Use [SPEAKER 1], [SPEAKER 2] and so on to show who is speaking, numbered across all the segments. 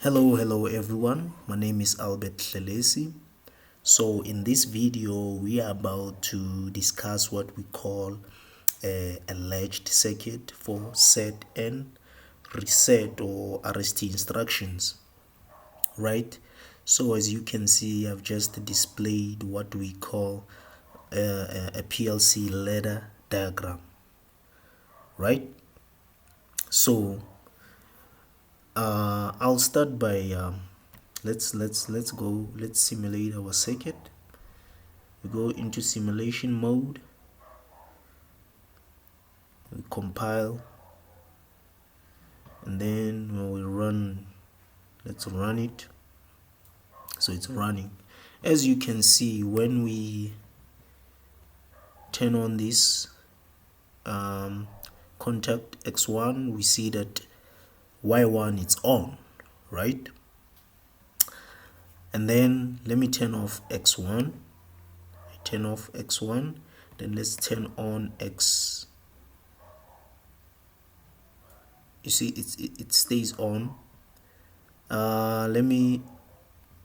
[SPEAKER 1] Hello everyone, my name is Albert Hlelesi. So in this video we are about to discuss what we call a latched circuit for set and reset or RST instructions, right? So as you can see, I've just displayed what we call a PLC ladder diagram, right? So I'll start by let's simulate our circuit. We go into simulation mode, we compile, and then when we run, let's run it. So it's running. As you can see, when we turn on this contact X1, we see that Y1 is on, right? And then let me turn off X1. I turn off X1, then let's turn on X. You see it stays on. Let me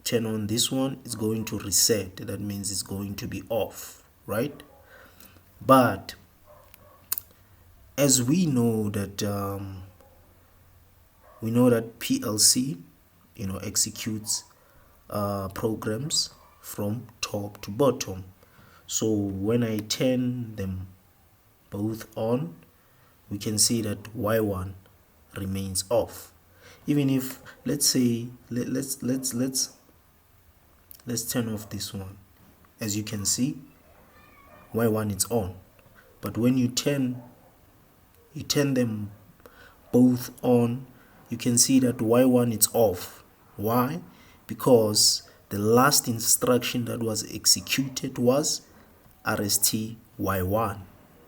[SPEAKER 1] turn on this one. It's going to reset. That means it's going to be off, right? But as we know that PLC executes programs from top to bottom. So when I turn them both on, we can see that Y1 remains off. Even if, let's say, let's turn off this one. As you can see, Y1 is on, but when you turn them both on, you can see that Y1 is off. Why? Because the last instruction that was executed was RST Y1.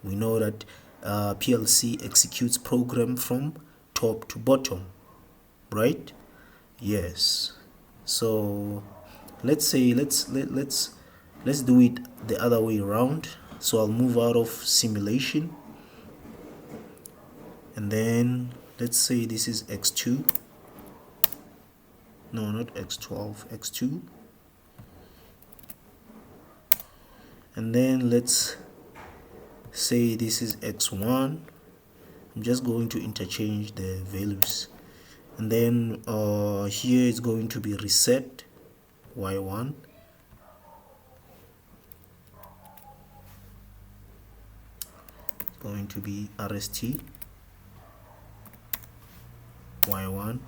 [SPEAKER 1] We know that PLC executes program from top to bottom, right? Yes. So let's do it the other way around. So I'll move out of simulation, and then let's say this is X2. No, not X12, X2. And then let's say this is X1. I'm just going to interchange the values. And then here it's going to be reset Y1. It's going to be RST Y1.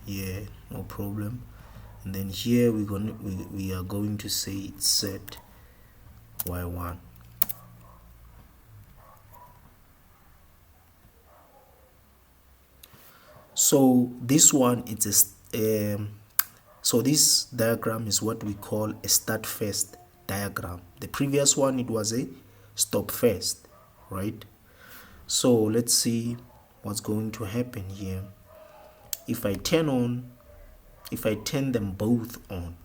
[SPEAKER 1] Yeah, no problem. And then here we are going to say it's set Y1. So this one is so this diagram is what we call a start first diagram. The previous one, it was a stop first, right? So let's see what's going to happen here. If I turn them both on,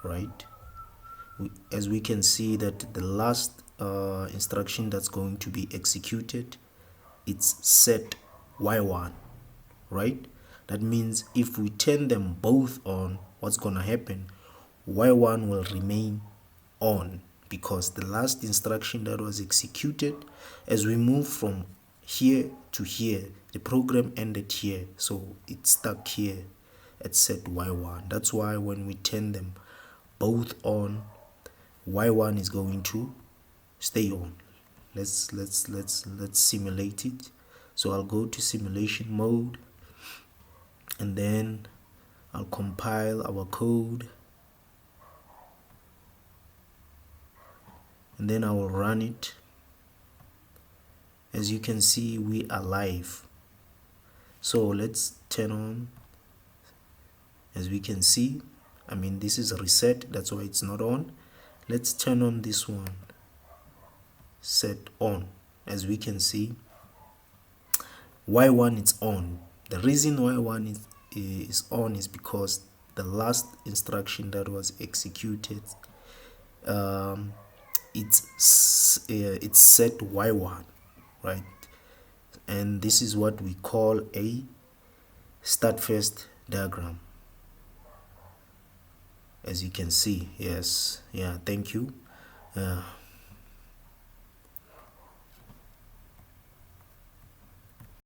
[SPEAKER 1] right, as we can see that the last instruction that's going to be executed, it's set Y1, right? That means if we turn them both on, what's gonna happen? Y1 will remain on, because the last instruction that was executed, as we move from here to here, the program ended here, so it's stuck here at set Y1. That's why when we turn them both on, Y1 is going to stay on. Let's simulate it. So I'll go to simulation mode, and then I'll compile our code, and then I will run it. As you can see, we are live. So let's turn on. As we can see, this is a reset, that's why it's not on. Let's turn on this one, set on. As we can see, Y1 is on. The reason Y1 is on is because the last instruction that was executed, it's set Y1, right? And this is what we call a start first diagram, as you can see. Yes, yeah, thank you.